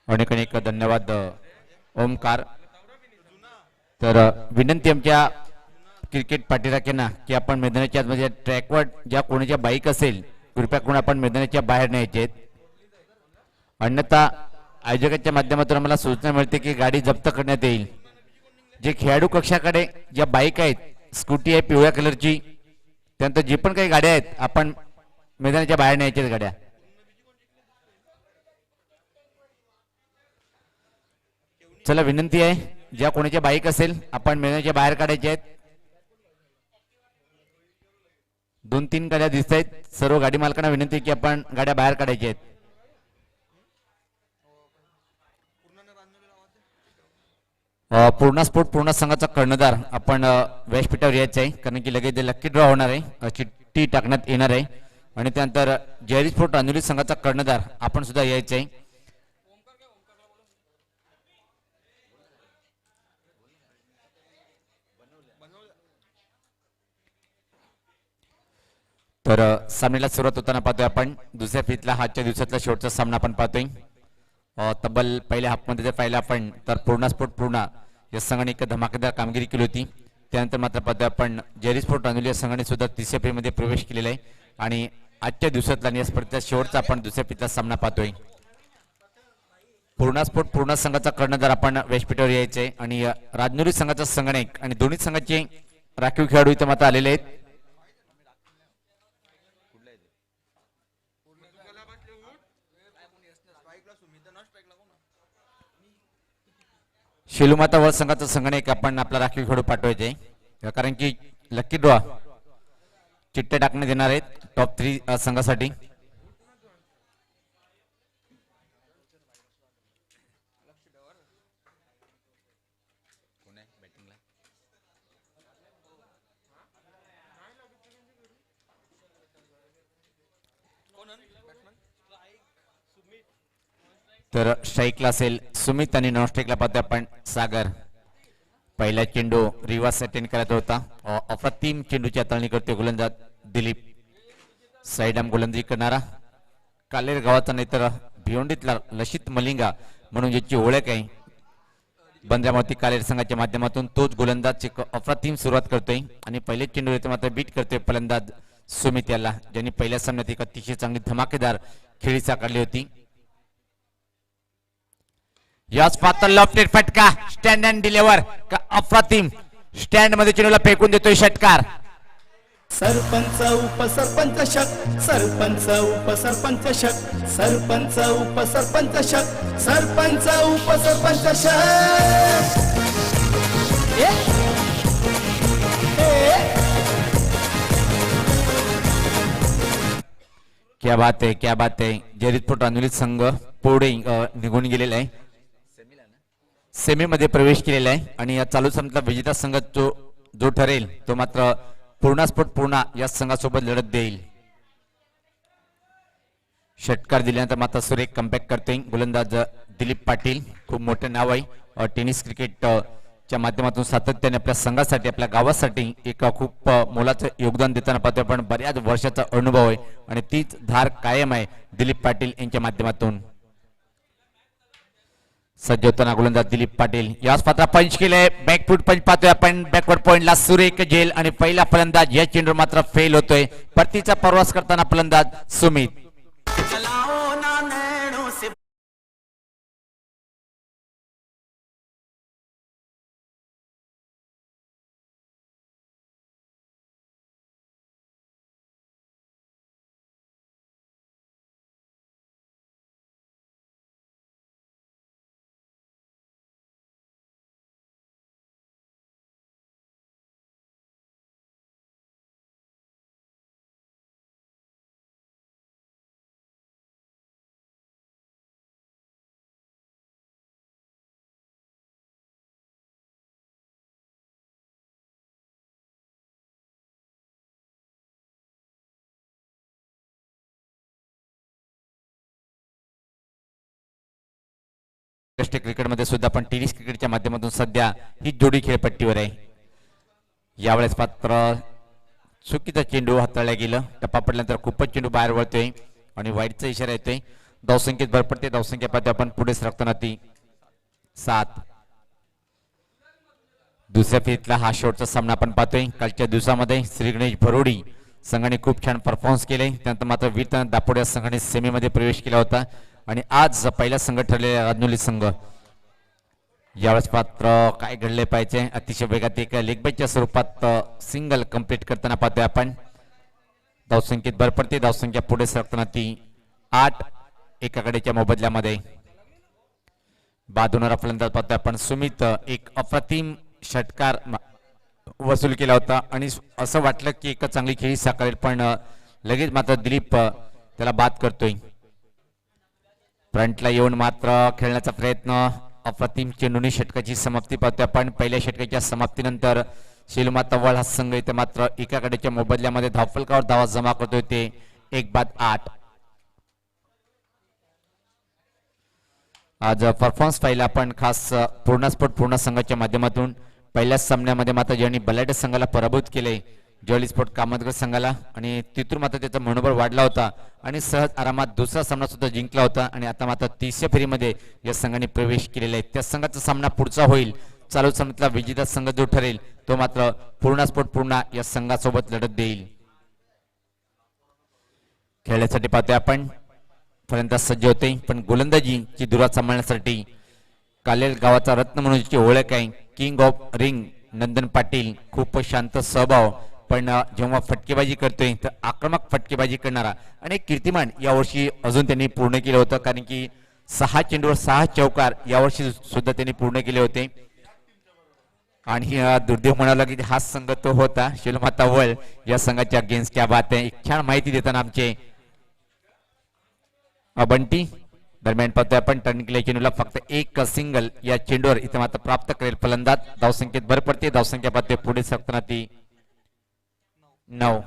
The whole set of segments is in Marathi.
अनेक अनेक धन्यवाद ओमकार. तर विनंती आमच्या क्रिकेट पाठीराख्यांना की आपण मैदानाच्या आतमध्ये ट्रॅकवर ज्या कोणाच्या बाईक असेल कृपया करून आपण मैदानाच्या बाहेर न्यायचे आहेत. अन्यथा आयोजकांच्या माध्यमातून आम्हाला सूचना मिळते की गाडी जप्त करण्यात येईल. जे खेळाडू कक्षाकडे ज्या बाईक आहेत स्कूटी आहे पिवळ्या कलरची त्यानंतर जी पण काही गाड्या आहेत आपण मैदानाच्या बाहेर न्यायच्या आहेत गाड्या. चला विनंती आहे ज्या कोणाच्या बाईक असेल आपण मैदानाच्या बाहेर काढायचे आहेत. 2-3 गाड्या दिसत आहेत. सर्व गाडी मालकांना विनंती आहे की आपण गाड्या बाहेर काढायच्या आहेत. पूर्णा स्पोर्ट पूर्णा संघाचा कर्णधार आपण व्यासपीठावर यायचं आहे कारण की लगेच लकी ड्रॉ होणार आहे चिठ्ठी टाकण्यात येणार आहे आणि त्यानंतर जयरी स्पोर्ट अंजुली संघाचा कर्णधार आपण सुद्धा यायचं आहे. तर सामन्याला सुरुवात होताना पाहतोय आपण दुसऱ्या फेरीतला आजच्या दिवसातला शेवटचा सामना आपण पाहतोय. तब्बल पहिल्या हाफमध्ये जर पाहिलं आपण तर पूर्णा स्पोर्ट पूर्णा या संघाने एक धमाकेदार कामगिरी केली होती. त्यानंतर मात्र पाहतोय आपण जयरी स्पोर्ट अंजुली या संघाने सुद्धा तिसऱ्या फेरीमध्ये प्रवेश केलेला आहे आणि आजच्या दिवसातला या स्पर्धेचा शेवटचा आपण दुसऱ्या फेरीतला सामना पाहतोय. पूर्णा स्पोर्ट पूर्णा संघाचा कर्णधार आपण व्यासपीठावर यायचे आहे आणि राजनुरी संघाचा संगणक आणि दोन्ही संघाचे राखीव खेळाडू इथे मात्र आलेले आहेत. शेलूमाता वर संघाचा संगणक आपण आपला राखीव खेळाडू पाठवायचे कारण की लकी ड्रॉ चिठ्ठ्या टाकण्यात येणार आहेत टॉप 3 संघासाठी. तर स्ट्राईकला असेल सुमित आणि नॉन स्ट्राईकला पाहतोय आपण सागर. पहिला चेंडू रिव्हर्स अटेंड करत होता. अप्रतिम चेंडूची हाताळणी करते गोलंदाज दिलीप. साईड आर्म गोलंदाजी करणारा कालेर गावाचा नाही तर भिवंडीतला लसित मलिंगा म्हणून ज्याची ओळख आहे बंद्रामती कालेर संघाच्या माध्यमातून तोच गोलंदाज एक अप्रतिम सुरुवात करतोय आणि पहिले चेंडू येते मात्र बीट करतोय फलंदाज सुमित याला ज्यांनी पहिल्या सामन्यात एक अतिशय चांगली धमाकेदार खेळी साकारली होती. याच पात्र लॉफ्टेड फटका स्टँड अँड डिलिव्हर का अप्रतिम स्टँड मध्ये चेंडूला फेकून देतोय षटकार. सरपंच उपसरपंच शक सरपंच उपसरपंच शक सरपंच उपसरपंच शक सरपंच उपसरपंच शक. क्या बात आहे क्या बात आहे. जरीदपूर अंजुली संघ पुढे निघून गेलेला आहे सेमी मध्ये प्रवेश केलेला आहे आणि या चालू सामन्यातला विजेता संघ जो ठरेल तो मात्र पूर्णा स्पोर्ट पूर्णा या संघासोबत लढत देईल. षटकार दिल्यानंतर मात्र सुरेख कमबॅक करते गोलंदाज दिलीप पाटील. खूप मोठे नाव आहे टेनिस क्रिकेटच्या माध्यमातून सातत्याने आपल्या संघासाठी आपल्या गावासाठी एक खूप मोलाचं योगदान देताना पाहतोय आपण. बऱ्याच वर्षाचा अनुभव आहे आणि तीच धार कायम आहे दिलीप पाटील यांच्या माध्यमातून. सज्ज होताना गोलंदाज दिलीप पाटील याच पात्र पंच केले बॅकफूट पंच पाहतोय आपण. बॅकवर्ड पॉइंटला सुरेख झेल आणि पहिला फलंदाज या चेंडू मात्र फेल होतोय. परतीचा प्रवास करताना फलंदाज सुमित. क्रिकेटमध्ये सुद्धा आपण टेनिस क्रिकेटच्या माध्यमातून सध्या ही जोडी खेळपट्टीवर आहे. यावेळेस पात्र चुकीचा चेंडू हाताळला गेलं. टप्पा पडल्यानंतर खूपच चेंडू बाहेर वळतोय आणि वाईटचा इशारा येतोय. धावसंख्येत भर पडते. धावसंख्या पाहते आपण पुढे सरकताना ती 7. दुसऱ्या फेरीतला हा शेवटचा सामना आपण पाहतोय. कालच्या दिवसामध्ये श्री गणेश भरोडी संघाने खूप छान परफॉर्मन्स केले. त्यानंतर मात्र वीर दापोडे संघाने सेमीमध्ये प्रवेश केला होता आणि आज पहिला संघ ठरलेला राजनोली संघ. यावेळेस पात्र काय घडले पाहिजे. अतिशय वेगात एक लेग बायच्या स्वरूपात सिंगल कंप्लीट करताना पाहतोय आपण. धावसंख्येत भर पडते. धावसंख्या पुढे सरकताना ती 8. एका कडेच्या मोबदल्यामध्ये बादूनरा फलंदाज पाहतोय आपण. सुमित एक अप्रतिम षटकार वसूल केला होता आणि असं वाटलं की एक चांगली खेळी साकारेल, पण लगेच मात्र दिलीप त्याला बाद करतोय. फ्रंटला येऊन मात्र खेळण्याचा प्रयत्न. अप्रतिम चेंडूनी षटकाची समाप्ती पाहतोय आपण. पहिल्या षटकाच्या समाप्तीनंतर शेलमाता वळ हा संघ इथे मात्र एका कडेच्या मोबदल्यामध्ये धावफलकावर धावा जमा करतोय ते 1-8. आज परफॉर्मन्स पाहिला आपण खास पूर्ण स्पोर्ट पूर्ण संघाच्या माध्यमातून. पहिल्याच सामन्यामध्ये मात्र ज्यांनी बलाढ्य संघाला पराभूत केले ज्वेलरी स्पोर्ट कामतगर संघाला, आणि तिथून मात्र त्याचा मनोबल वाढला होता आणि सहज आरामात दुसरा सामना सुद्धा जिंकला होता. आणि आता मात्र तिसऱ्या फेरीमध्ये या संघाने प्रवेश केलेला आहे. त्या संघाचा सामना पुढचा होईल. चालू सामन्यातला विजेता संघ जो ठरेल तो मात्र पूर्ण स्पोर्ट पूर्ण या संघासोबत लढत देईल. खेळण्यासाठी पाहतोय आपण फलंदाज सज्ज होते, पण गोलंदाजीची दुरात सांभाळण्यासाठी कालेल गावाचा रत्न म्हणून जी ओळख आहे king of ring Nandan Patil. खूप शांत स्वभाव, पण जेव्हा फटकेबाजी करतोय तर आक्रमक फटकेबाजी करणारा आणि कीर्तिमान यावर्षी अजून त्यांनी पूर्ण केलं होतं, कारण की 6 चेंडूवर 6 चौकार यावर्षी सुद्धा त्यांनी पूर्ण केले होते. आणि दुर्दैव म्हणावं लागेल हा संघ तो होता शिलमाता वळ या संघाच्या अगेन्स्ट. क्या बात आहे. एक छान माहिती देताना आमचे बंटी. दरम्यान पाहतोय आपण टर्न केलेल्या चेंडूला फक्त एक सिंगल या चेंडूवर इथे मात्र प्राप्त करेल फलंदाज. धावसंख्येत भर पडते. धावसंख्या पाहतोय पुढे सरकताना ती 9.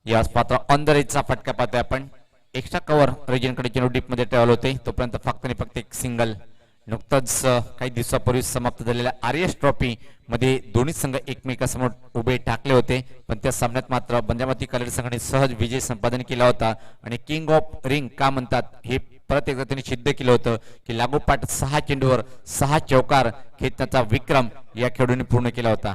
यास पात्र ऑन द रेजचा फटका पाहतोय आपण. एक्स्ट्रा कव्हर रेजनकडे चेंडू डीप मध्ये ठेवले होते, तोपर्यंत फक्त एक सिंगल. नुकतंच काही दिवसापूर्वी समाप्त झालेल्या आरएस ट्रॉफी मध्ये दोन्ही संघ एकमेकांसमोर उभे टाकले होते, पण त्या सामन्यात मात्र बंजामती कलेर संघाने सहज विजय संपादन केला होता. आणि किंग ऑफ रिंग का म्हणतात हे परत एकदा त्यांनी सिद्ध केलं होतं की लागोपाठ 6 चेंडूवर 6 चौकार खेचण्याचा विक्रम या खेळाडूंनी पूर्ण केला होता.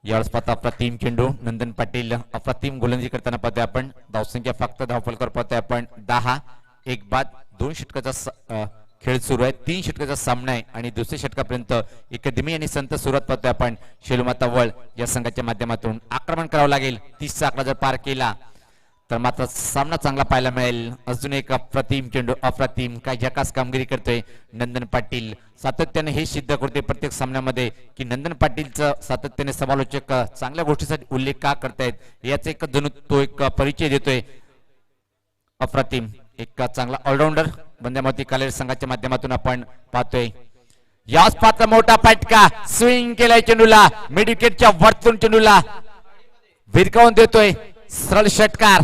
यावेळेस पाहता अप्रतिम चेंडू नंदन पाटील अप्रतिम गोलंदाजी करताना पाहतोय आपण. धावसंख्या फक्त धावफलकावर पाहतोय आपण 10. एक बाद 2 षटकाचा खेळ सुरू आहे. 3 षटकाचा सामना आहे आणि दुसऱ्या षटकापर्यंत एक धीमी आणि संत सुरुवात पाहतोय आपण. शेलमाता वळ या संघाच्या माध्यमातून आक्रमण करावं लागेल. 30चा आकडा जर पार केला तर मात्र सामना चांगला पाहायला मिळेल. अजून एक अप्रतिम चेंडू. अप्रतिम काय झकास कामगिरी करतोय नंदन पाटील. सातत्याने हे सिद्ध करतोय प्रत्येक सामन्यामध्ये की नंदन पाटीलचं सातत्याने समालोचक चांगल्या गोष्टीसाठी उल्लेख का करतायत याचा एक जणू तो एक परिचय देतोय. अप्रतिम एक चांगला ऑलराऊंडर बंजामती कालेर संघाच्या माध्यमातून आपण पाहतोय. याच पात्र मोठा फटका स्विंग केलाय चेंडूला. मिड विकेटच्या वरतून चेंडूला भिरकावून देतोय सरळ षटकार.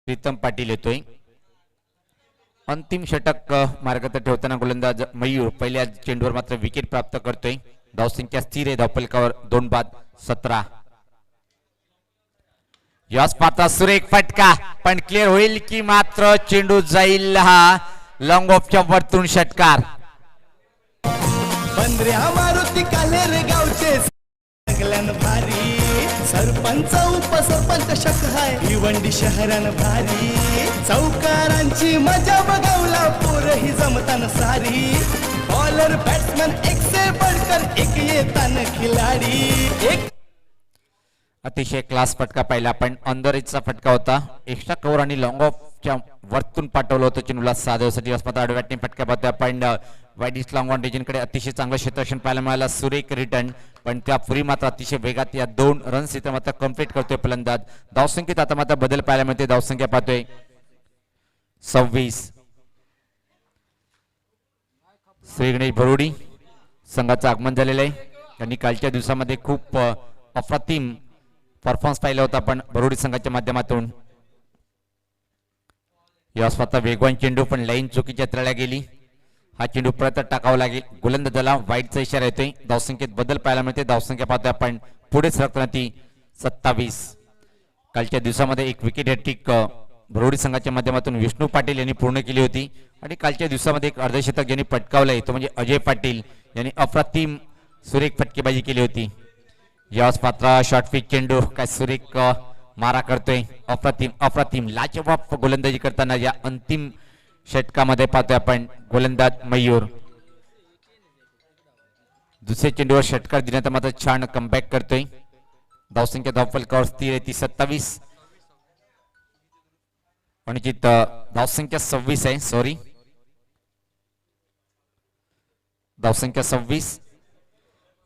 प्रीतम पाटील येतोय. अंतिम षटक मार्गात ठेवताना गोलंदाज मयूर पहिल्या चेंडूवर मात्र विकेट प्राप्त करतोय. धावसंख्या स्थिर आहे धावफलकावर 2 बाद 17. यस पाता सुरेख फटका पण क्लिअर होईल की मात्र चेंडू जाईल हा लॉंग ऑफच्या वरतून षटकार. बंद्र्या मारुती कालेर गावचे सगळ्यान भारी सरपंच उपसरपंच शक हाय भिवंडी शहरान भारी चौकारांची मजा बघावला पोरही जमतान सारी बॉलर बॅट्समॅन एक से बढ़कर एक येतान खिलाडी एक अतिशय क्लास फटका पाहिला पण अंदरीचा फटका होता. एक्स्ट्रा कव्हर आणि लॉंग ऑफच्या वरतून पाठवलं होतं चेंडूला साधवसाठी अस्पताळ आडव्याटने फटका पाहतोय. पण वाईडिस लॉंग ऑन रिजनकडे अतिशय चांगलं क्षेत्ररक्षण पाहायला मिळालं. सुरेख रिटर्न पण त्यापूर्वी मात्र अतिशय वेगात या 2 रन्स इथं मात्र कंप्लीट करतोय फलंदाज. धावसंख्येत आता मात्र बदल पाहायला मिळते. धावसंख्या पाहतोय 26. श्री गणेश भरोडी संघाचं आगमन झालेलं आहे. त्यांनी कालच्या दिवसामध्ये खूप अप्रतिम परफॉर्मन्स पाहिला होता पण भरोडी संघाच्या माध्यमातून. या स्वतः वेगवान चेंडू पण लाईन चुकीच्या तळ्या गेली. हा चेंडू परत टाकावा लागेल. गोलंदाजाला वाईटचा इशारा येतोय. धावसंख्येत बदल पाहायला मिळते. धावसंख्या पाहतोय आपण पुढे सरकताना ती 27. कालच्या दिवसामध्ये एक विकेट हॅट्रिक भरोडी संघाच्या माध्यमातून विष्णू पाटील यांनी पूर्ण केली होती आणि कालच्या दिवसामध्ये एक अर्धशतक ज्यांनी पटकावलंय तो म्हणजे अजय पाटील यांनी अप्रतिम सुरेख फटकेबाजी केली होती. यावेळेस पात्र शॉर्ट पिच चेंडू काय सुरेख मारा करतोय. अप्रतिम अप्रतिम लाजवाब गोलंदाजी करताना या अंतिम षटकामध्ये पाहतोय आपण गोलंदाज मयूर. दुसऱ्या चेंडूवर षटकार देण्यात मात्र छान कमबॅक करतोय. धावसंख्या धावफलकावर स्थिर आहे ती 27 आणि धावसंख्या 26 आहे. सॉरी धावसंख्या 26.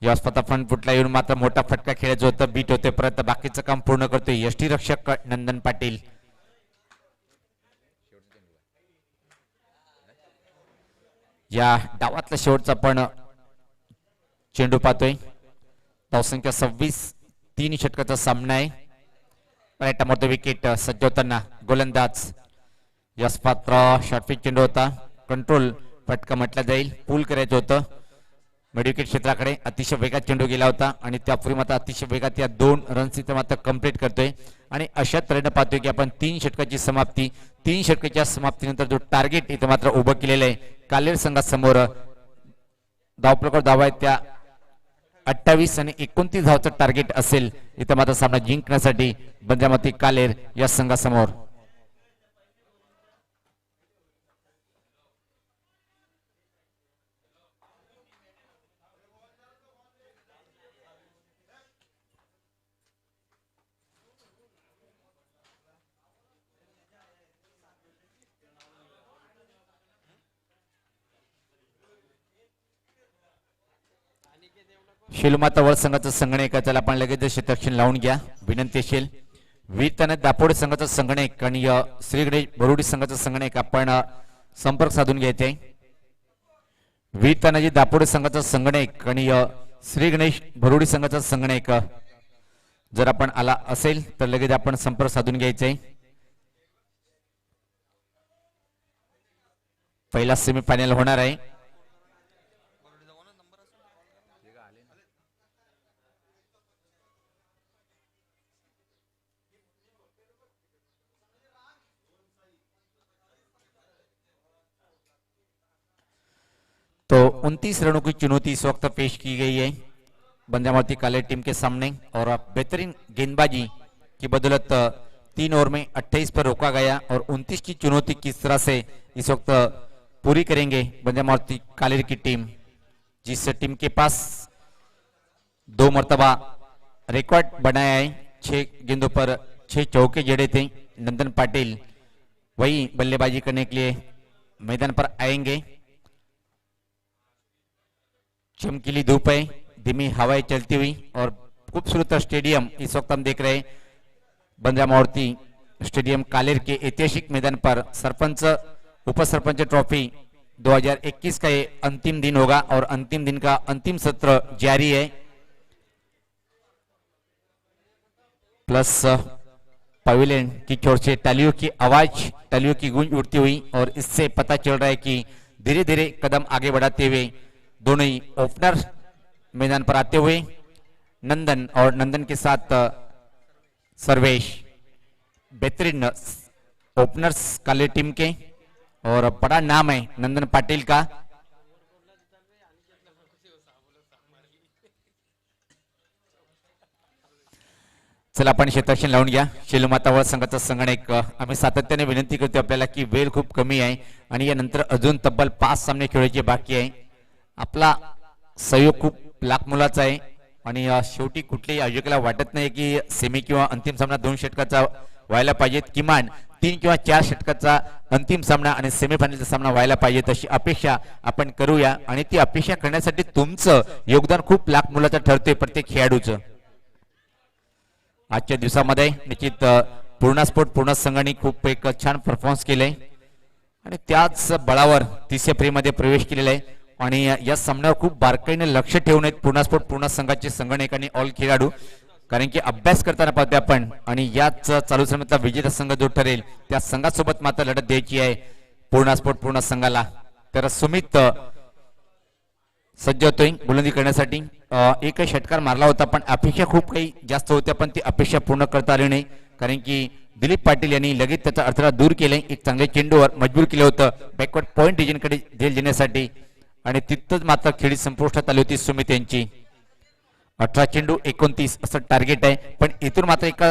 या स्पर्धा फ्रंट फुटला येऊन मात्र मोठा फटका खेळायचं होतं. बीट होते परत बाकीचं काम पूर्ण करतोय यष्टीरक्षक नंदन पाटील. या डावातला शेवटचा पण चेंडू पाहतोय. धावसंख्या 26. 3 षटकाचा सामना आहे. राईट विकेट सज्ज होताना गोलंदाज यश पात्र शॉर्ट पिच चेंडू होता. कंट्रोल फटका म्हटला जाईल. पूल करायचं होतं मिडविकेट क्षेत्राकडे. अतिशय वेगात चेंडू गेला होता आणि त्यापूर्वी मात्र अतिशय वेगात या 2 रन्स इथं मात्र कंप्लीट करतोय आणि अशा तऱ्हेनं पाहतोय की आपण 3 षटकाची समाप्ती 3 षटकाच्या समाप्तीनंतर जो टार्गेट इथं मात्र उभं केलेलं आहे कालेर संघासमोर धावफलकावर धावा आहेत त्या 28 आणि 29 धावचं टार्गेट असेल इथं मात्र सामना जिंकण्यासाठी बंजामती कालेर या संघासमोर. शेलमाता वळ संघाचा संगणक त्याला आपण लगेच क्षेत्ररक्षण लावून घ्या विनंती असेल. वीर ताना दापोडे संघाचा संगणक आणि श्री गणेश भरोडी संघाचा संगणक आपण संपर्क साधून घ्यायचे. वीर तानाजी दापोडे संघाचा संगणक आणि श्री गणेश भरोडी संघाचा संगणक जर आपण आला असेल तर लगेच आपण संपर्क साधून घ्यायचे. पहिला सेमीफायनल होणार आहे. तो 29 रनों की चुनौती इस वक्त पेश की गई है बंजामती कालेर टीम के सामने और बेहतरीन गेंदबाजी की बदौलत 3 ओवर में 28 पर रोका गया और 29 की चुनौती किस तरह से इस वक्त पूरी करेंगे बंजामती कालेर की टीम, जिस टीम के पास 2 मरतबा रिकॉर्ड बनाया है. 6 गेंदों पर 6 चौके जड़े थे. नंदन पाटिल वही बल्लेबाजी करने के लिए मैदान पर आएंगे. चमकीली धूप है, धीमी हवाएं चलती हुई और खूबसूरत स्टेडियम इस वक्त हम देख रहे हैं बंजामती स्टेडियम कालेर के ऐतिहासिक मैदान पर सरपंच उपसरपंच ट्रॉफी 2021 का ये अंतिम दिन होगा और अंतिम दिन का अंतिम सत्र जारी है. प्लस पवेलियन की छोर से तालियों की आवाज, तालियों की गूंज उठती हुई और इससे पता चल रहा है कि धीरे धीरे कदम आगे बढ़ाते हुए दोनों ही ओपनर मैदान पर आते हुए नंदन और नंदन के साथ सर्वेश बेहतरीन ओपनर्स काले टीम के और बड़ा नाम है नंदन पाटिल का। चला आपण क्षेत्ररक्षण लावून घ्या। शेलूमातावळ संघाचा संगणक आम्ही सातत्याने विनंती करतो आपल्याला की वेळ खूप कमी आहे आणि यानंतर अजून तब्बल 5 सामने खेळायचे बाकी आहे। आपला सहयोग खूप लाख मुलाचा आहे आणि शेवटी कुठल्याही आयोजकाला वाटत नाही की सेमी किंवा अंतिम सामना 2 षटकाचा व्हायला पाहिजेत, किमान 3 किंवा 4 षटकाचा अंतिम सामना आणि सेमीफायनलचा सामना व्हायला पाहिजे, तशी अपेक्षा आपण करूया आणि ती अपेक्षा करण्यासाठी तुमचं योगदान खूप लाख मुलाचं ठरते प्रत्येक खेळाडूचं। आजच्या दिवसामध्ये निश्चित पूर्ण स्पोर्ट पूर्ण संघाने खूप एक छान परफॉर्मन्स केले आणि त्याच बळावर 30 एप्रिलमध्ये प्रवेश केलेला आहे आणि या सामन्यावर खूप बारकाईने लक्ष ठेवून आहेत पूर्ण स्पोर्ट पूर्ण संघाचे संगणक आणि ऑल खेळाडू, कारण की अभ्यास करताना पाहतोय आपण आणि याच चालू सामन्यातला विजेता संघ जो ठरेल त्या संघासोबत मात्र लढत द्यायची आहे पूर्ण स्पोर्ट पूर्ण संघाला। तर सुमित सज्ज होतोय गोलंदाजी करण्यासाठी। एकही षटकार मारला होता पण अपेक्षा खूप काही जास्त होत्या पण ती अपेक्षा पूर्ण करता आली नाही, कारण की दिलीप पाटील यांनी लगेच त्याचा अडथळा दूर केले, एक चांगले चेंडूवर मजबूर केलं होतं बॅकवर्ड पॉइंट रिजनकडे झेल देण्यासाठी आणि तिथंच मात्र खेळी संपुष्टात आली होती सुमित यांची। 18 चेंडू 29 असं टार्गेट आहे, पण इथून मात्र एक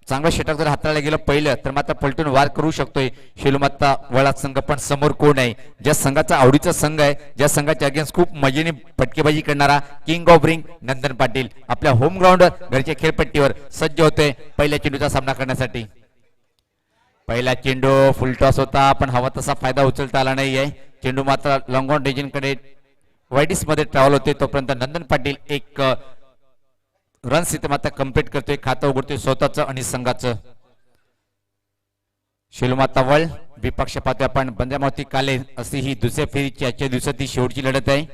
चांगलं षटक जर हाताळलं गेलं पहिलं तर मात्र पलटून वार करू शकतोय शेलूमाता वळा संघ। पण समोर कोण आहे, ज्या संघाचा आवडीचा संघ आहे, ज्या संघाच्या अगेन्स्ट खूप मजेने फटकेबाजी करणारा king of ring Nandan Patil आपल्या होम ग्राउंडवर घरच्या खेळपट्टीवर सज्ज होतोय पहिल्या चेंडूचा सामना करण्यासाठी। पहिला चेंडू फुल टॉस होता पण हवा तसा फायदा उचलता आला नाहीये, चेंडू मात्र लॉंग ऑन रिजनकडे वाईडिस मध्ये ट्रॅव्हल होते, तोपर्यंत नंदन पाटील एक रन्स इथे मात्र कंप्लीट करतोय, खातं उघडतोय स्वतःचं आणि संघाचं। शेलूमाता वळ विपक्ष पाहतोय आपण बंद्यामावती काले अशी ही दुसऱ्या फेरीची आजच्या दिवसाची शेवटची लढत आहे।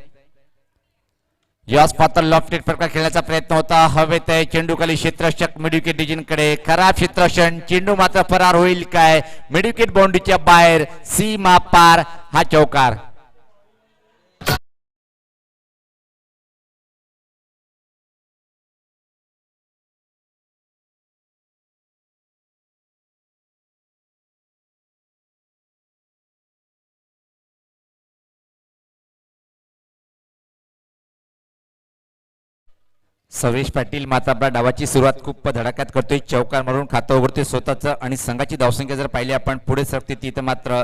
याच पात्र लॉफ्टेड फटका खेळण्याचा प्रयत्न होता, हवेत आहे चेंडू खाली क्षेत्ररक्षक मिडविकेट डिजनकडे, खराब क्षेत्ररक्षण, चेंडू मात्र फरार होईल काय, मिडविकेट बाउंड्रीच्या बाहेर, सीमा पार, हा चौकार। सर्वेश पाटील मात्र आपल्या डावाची सुरुवात खूप धडाक्यात करतोय, चौकार मारून खातं उघडतोय स्वतःचं आणि संघाची धावसंख्या जर पाहिली आपण पुढे सरकते ती तर मात्र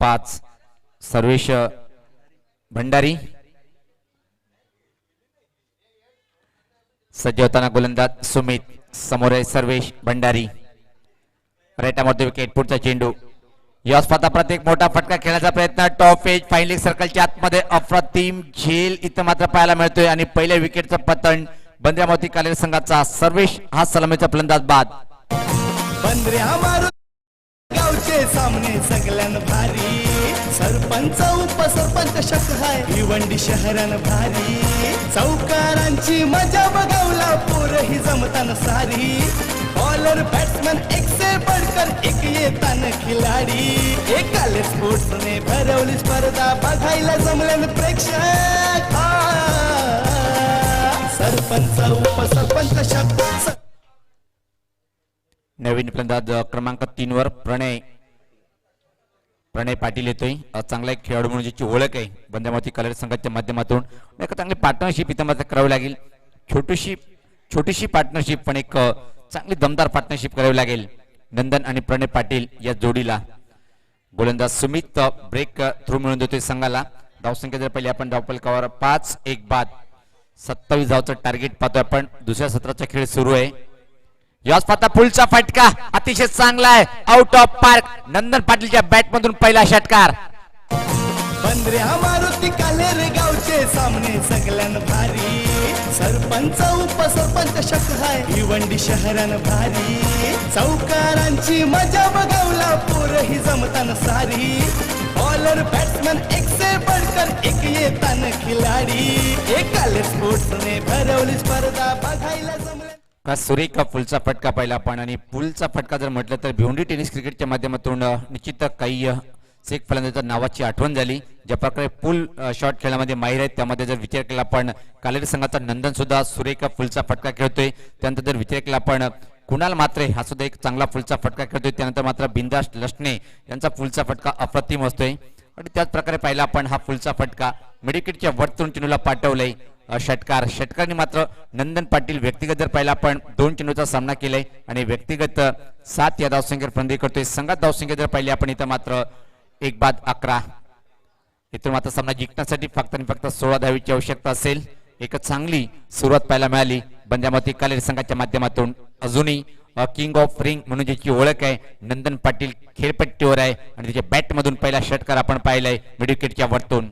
5। सर्वेश भंडारी सज्ज होताना गोलंदाज सुमित, समोर आहे सर्वेश भंडारी, राईटामध्ये विकेट, पुढचा चेंडू याच पाता प्रत्येक मोठा फटका खेळण्याचा प्रयत्न, टॉप एज फायनल सर्कलच्या आतमध्ये अप्रतिम झेल इथं मात्र पाहायला मिळतोय आणि पहिल्या विकेटचं पतन बंद्रामावती कालेर संघाचा। सर्वेश हा सलामीचा फलंदाज बाद। गावचे सामने सगळ्यान भारी, सरपंच उपसरपंच शक हाय भिवंडी शहरान भारी, चौकारांची मजा बघावला पोरही जमतान सारी, बॉलर बॅट्समॅन एक से बढ़कर एक येतान खिलाडी, एकाले स्पोर्ट्सने भरवली स्पर्धा बघायला जमल्यान प्रेक्षक, सरपंच उपसरपंच शक। नवीन फलंदाज क्रमांक 3 वर प्रणय पाटील येतोय, चांगला एक खेळाडू म्हणून ज्याची ओळख आहे बंद्यामावती कलर संघाच्या माध्यमातून, एक चांगली पार्टनरशिप इथं मात्र करावी लागेल, छोटीशी पार्टनरशिप पण एक चांगली दमदार पार्टनरशिप करावी लागेल नंदन आणि प्रणय पाटील या जोडीला। गोलंदाज सुमित ब्रेक थ्रू मिळून देतोय संघाला। धावसंख्या जर पहिले आपण धावफलकावर 5-1 बाद, 27 धावचं टार्गेट पाहतोय आपण। दुसऱ्या सत्राचा खेळ सुरू आहे, याच पाता पुलचा फटका अतिशय चांगला आहे, आउट ऑफ पार्क, नंदन पाटीलच्या बॅट मधून पहिला षटकार। बंद्र्या मारुती कालेर गावचे सामने सगळ्यान भारी, सरपंच उपसरपंच शक हाय भिवंडी शहरान भारी, चौकारांची मजा बघावला पोरही जमतान सारी, बॉलर बॅट्समॅन एक से बढ़कर एक येतान खिलाडी, एकाले स्पोर्ट्सने भरवली स्पर्धा बघायला जमल्या। का सुरेख फुलचा फटका पाहिला आपण आणि पुलचा फटका जर म्हटलं तर भिवंडी टेनिस क्रिकेटच्या माध्यमातून निश्चित काही शेख फलंदाजाच्या नावाची आठवण झाली. ज्या प्रकारे पुल शॉट खेळण्यामध्ये माहीर आहेत त्यामध्ये जर विचार केला आपण कालेरी संघाचा नंदन सुद्धा सुरेख फुलचा फटका खेळतोय. त्यानंतर जर विचार केला आपण कुणाल मात्रे हा सुद्धा एक चांगला फुलचा फटका खेळतोय. त्यानंतर मात्र बिंदास लसणे यांचा फुलचा फटका अप्रतिम असतोय. आणि त्याच प्रकारे पाहिला आपण हा फुलचा फटका मिडविकेटच्या वरतून चेंडूला पाठवलंय षटकारने मात्र नंदन पाटील व्यक्तिगत जर पाहिला आपण 2 चेंडूचा सामना केलाय आणि व्यक्तिगत 7 या धावसंख्येवर फलंदाजी करतोय. संघात धावसंख्या जर पाहिली आपण इथं मात्र 1-11. इथून मात्र सामना जिंकण्यासाठी फक्त आणि फक्त 16 धावीची आवश्यकता असेल. एक चांगली सुरुवात पाहायला मिळाली बंद्यामती कालेरी संघाच्या माध्यमातून. अजूनही किंग ऑफ रिंग म्हणून ज्याची ओळख आहे नंदन पाटील खेळपट्टीवर आहे आणि त्याच्या बॅट मधून पहिला षटकार आपण पाहिलाय मिडविकेटच्या वरतून.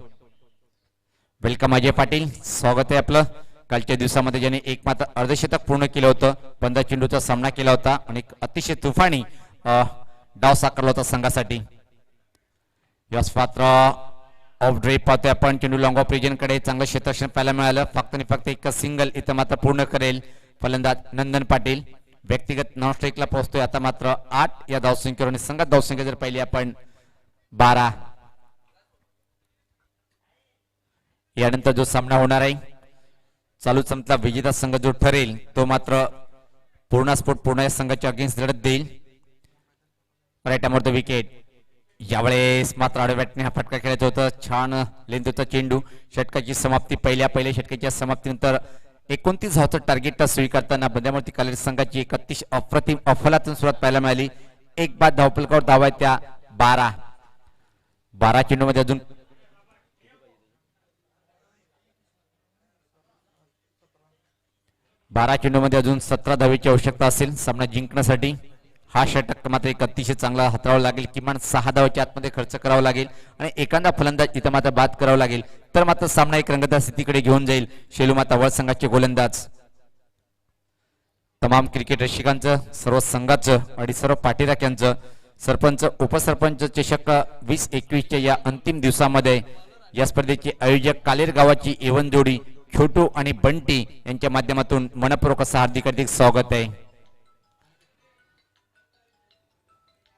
वेलकम अजय पाटील, स्वागत आहे आपलं. कालच्या दिवसामध्ये ज्याने एक मात्र अर्धशतक पूर्ण केलं होतं, 15 चेंडूचा सामना केला होता आणि अतिशय तुफानी डाव साकारला होता संघासाठी. याच पात्र ऑफ ड्रेप पाहतोय आपण चेंडू लॉंग ऑफ रिजन कडे चांगलं क्षेत्ररक्षण पाहायला मिळालं. फक्त आणि फक्त एक सिंगल इथं मात्र पूर्ण करेल फलंदाज नंदन पाटील. व्यक्तिगत नॉन स्ट्राईकला पोहोचतोय आता मात्र 8 या धावसंख्येवर आणि संघात धावसंख्या जर पाहिली आपण 12. यानंतर जो सामना होणार आहे चालू संपला विजेता संघ जो ठरेल तो मात्र पूर्ण स्फोट पूर्ण या संघाच्या अगेन्स्ट लढत देईल. राईट अमोर द विकेट. यावेळेस मात्र आडव्याटने हा फटका खेळायचा होता. छान लेंथचा चेंडू. षटकाची समाप्ती पहिल्या षटकाच्या समाप्तीनंतर 29 धावचं टार्गेट स्वीकारताना बंद्यामती कालेरी संघाची एक अतिशय अप्रतिम अफलातून सुरुवात पाहायला मिळाली. एक बाद धावफलकावर धावा आहेत त्या 12 चेंडूमध्ये अजून 12 चेंडूमध्ये अजून 17 धावेची आवश्यकता असेल सामना जिंकण्यासाठी. हा षटक मात्र एक अतिशय चांगला हाताळावा लागेल. किमान 6 धावाच्या आतमध्ये खर्च करावा लागेल आणि एखादा फलंदाज इथं मात्र बाद करावा लागेल तर मात्र सामना एक रंगतदार स्थितीकडे घेऊन जाईल शेलू माता वळ संघाचे गोलंदाज. तमाम क्रिकेट रसिकांचं, सर्व संघाचं आणि सर्व पाठीराख्यांचं सरपंच उपसरपंच चषक 2021च्या या अंतिम दिवसामध्ये या स्पर्धेचे आयोजक कालेर गावाची एवन जोडी छोटू आणि बंटी यांच्या माध्यमातून मनपूर्वक असं हार्दिक स्वागत आहे.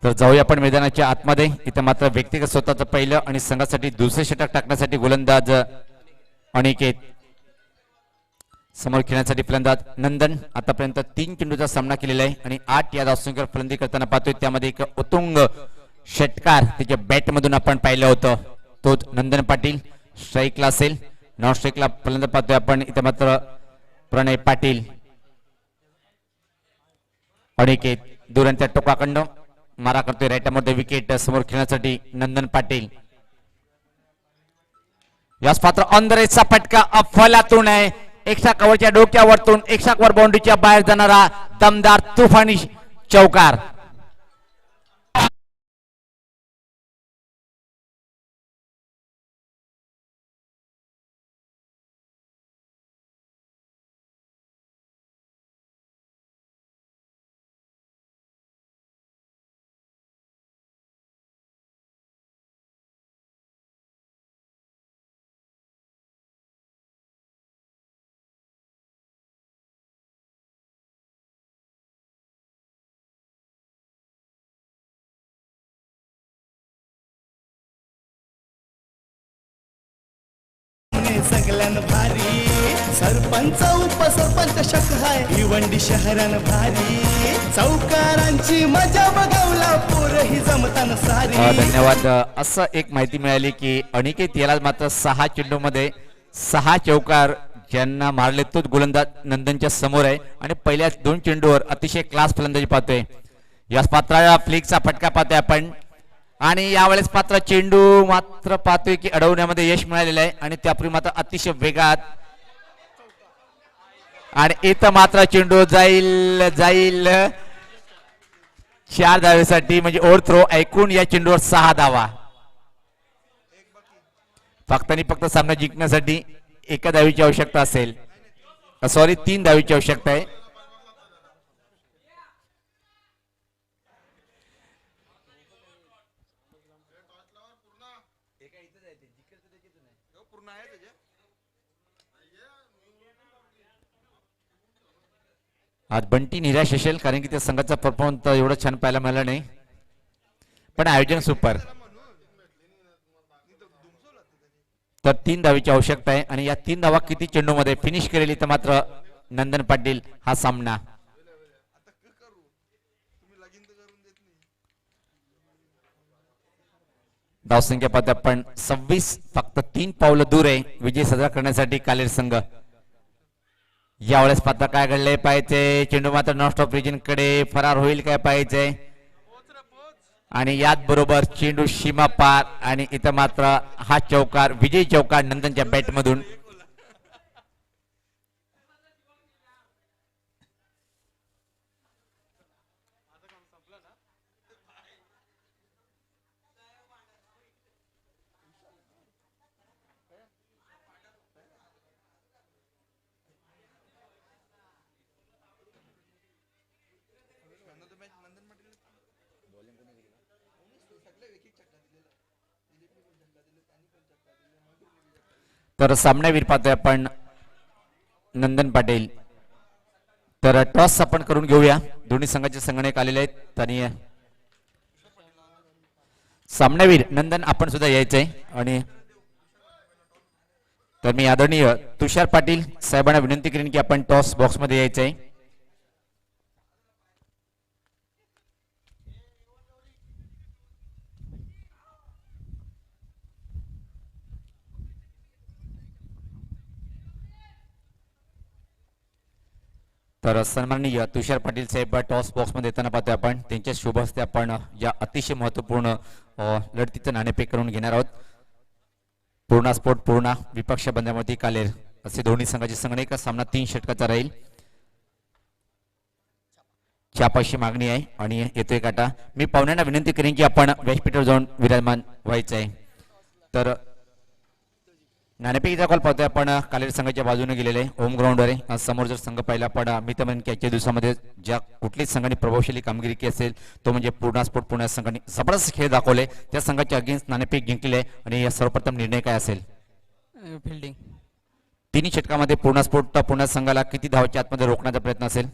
तर जाऊया आपण मैदानाच्या आतमध्ये. इथं मात्र व्यक्तिगत स्वतःचं पहिलं आणि संघासाठी दुसरे षटक टाकण्यासाठी गोलंदाज अनिकेत. समोर खेळण्यासाठी फलंदाज नंदन. आतापर्यंत 3 चेंडूचा सामना केलेला आहे आणि 8 या धावसंख्येवर फलंदाजी करताना पाहतोय. त्यामध्ये एक उत्तुंग षटकार त्याच्या बॅट मधून आपण पाहिलं होतं. तो नंदन पाटील स्ट्राईकला असेल. नॉन स्ट्राईकला फलंदाज पाहतोय आपण इथं मात्र प्रणय पाटील. अनिकेत दुरांच्या टोकाखंड मारा करतोय. राईट मध्ये विकेट. समोर खेळण्यासाठी नंदन पाटील. याच पात्र ऑन फटका अफलातून आहे. एक्स्ट्रा कव्हरच्या डोक्यावरतून एक्स्ट्रा कव्हर बाउंड्रीच्या बाहेर जाणारा दमदार तुफानी चौकार. सगळ्यान भारी सरपंच उपसरपंच शक हाय भिवंडी शहरान भारी चौकारांची मजा बघवला पोरही जमताना सारी. धन्यवाद. असं एक माहिती मिळाली की अनिकेत याला मात्र 6 चेंडूमध्ये 6 चौकार ज्यांना मारले तोच गोलंदाज नंदनच्या समोर आहे आणि पहिल्या 2 चेंडूवर अतिशय क्लास फलंदाजी पाहतोय. याच पात्राला फ्लिकचा फटका पाहतोय आपण आणि यावेळेस पात्र चेंडू मात्र पाहतोय की अडवण्यामध्ये यश मिळालेलं आहे आणि त्यापूर्वी मात्र अतिशय वेगात आणि इथं मात्र चेंडू जाईल 4 धावेसाठी म्हणजे ओव्हर थ्रो. ऐकून या चेंडूवर 6 धावा. फक्त आणि फक्त सामना जिंकण्यासाठी 1 धावेची आवश्यकता असेल. सॉरी 3 धावेची आवश्यकता आहे. आज बंटी निराश असेल कारण की त्या संघाचा परफॉर्मन्स एवढं छान पाहायला मिळालं नाही, पण आयोजन सुपर. तर 3 धावेची आवश्यकता आहे आणि या 3 धावा किती चेंडूमध्ये फिनिश करेल तर मात्र नंदन पाटील हा सामना. धावसंख्या पाहता आपण 26, फक्त 3 पावलं दूर आहे विजय साजरा करण्यासाठी कालेर संघ. यावेळेस पाहता काय घडलंय पाहिजे, चेंडू मात्र नॉन स्टॉप रिजन कडे फरार होईल काय पाहिजे आणि याच बरोबर चेंडू सीमा पार आणि इथं मात्र हा चौकार, विजयी चौकार नंदनच्या बॅट मधून. तर सामनावीर पाहतोय आपण नंदन पाटील. तर टॉस आपण करून घेऊया. दोन्ही संघाचे संगणक आलेले आहेत आणि सामनावीर नंदन आपण सुद्धा यायचंय. आणि तर मी आदरणीय तुषार पाटील साहेबांना विनंती करेन की आपण टॉस बॉक्स मध्ये यायचंय. तर सन्माननीय तुषार पाटील साहेब टॉस बॉक्स मध्ये येताना पाहतोय आपण. त्यांच्या शुभ हस्ते आपण या अतिशय महत्वपूर्ण लढतीचं नाणेफेक करून घेणार आहोत. पूर्णा स्पोर्ट पूर्णा विपक्ष बंधामध्ये कालेर असे दोन्ही संघाचे संगणक. सामना 3 षटकाचा राहील. चापाशी मागणी आहे आणि येतोय काटा. मी पाहुण्यांना विनंती करेन की आपण व्यासपीठावर जाऊन विराजमान व्हायचं आहे. तर नाणेफेकीचा कॉल पाहतोय आपण कालेर संघाच्या बाजूने गेलेले होम ग्राउंडवर आहे. समोर जर संघ पाहिला आपण मी तर म्हणेन की आजच्या दिवसामध्ये ज्या कुठलीच संघाने प्रभावशाली कामगिरी केली असेल तो म्हणजे पूर्णा स्पोर्ट पुणे संघाने जबरदस्त खेळ दाखवले. त्या संघाच्या अगेन्स्ट नाणेफेक जिंकले आणि या सर्वप्रथम निर्णय काय असेल? फिल्डिंग. तिन्ही षटकामध्ये पूर्णा स्पोर्ट पुणे संघाला किती धावांच्या आतमध्ये रोखण्याचा प्रयत्न असेल?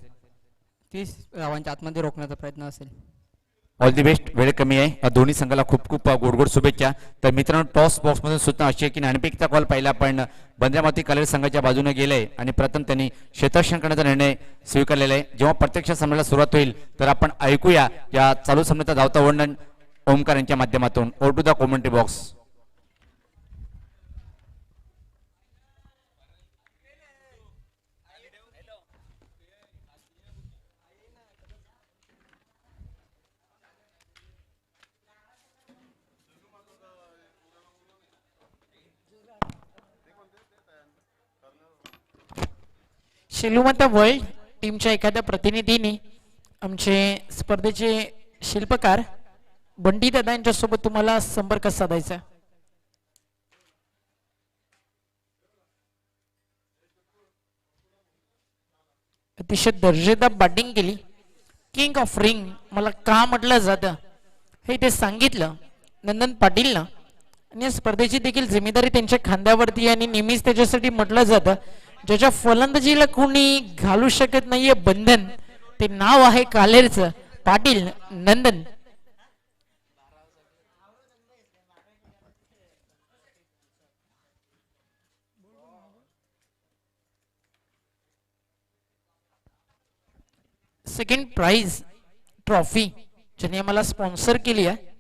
30 धावांच्या आतमध्ये रोखण्याचा प्रयत्न असेल. All the best. वेळ कमी आहे. दोन्ही संघाला खूप खूप गोड गोड शुभेच्छा. तर मित्रांनो टॉस बॉक्स मधून सुद्धा अशी आहे की नाणेफेकीचा कॉल पाहिला पण बंद्रामाती कालेर संघाच्या बाजूने गेले आणि प्रथम त्यांनी क्षेत्ररक्षण करण्याचा निर्णय स्वीकारलेला आहे. जेव्हा प्रत्यक्ष सामन्याला सुरुवात होईल तर आपण ऐकूया या चालू सामन्याचा धावता वर्णन ओमकार यांच्या माध्यमातून. Over to the commentary box. Shelumata world टीमच्या एखाद्या प्रतिनिधीने आमचे स्पर्धेचे शिल्पकार बंटी दादा यांच्यासोबत तुम्हाला संपर्क साधायचा. अतिशय दर्जेदार बॅटिंग केली. किंग ऑफ रिंग मला का म्हटलं जातं हे ते सांगितलं नंदन पाटीलनं. आणि या स्पर्धेची देखील जिम्मेदारी त्यांच्या खांद्यावरती आणि नेहमीच त्याच्यासाठी म्हटलं जातं ज्याच्या फलंदाजीला कोणी घालू शकत नाहीये बंधन ते नाव आहे कालेरचं Patil Nandan. Second prize trophy ज्याने आम्हाला स्पॉन्सर केली आहे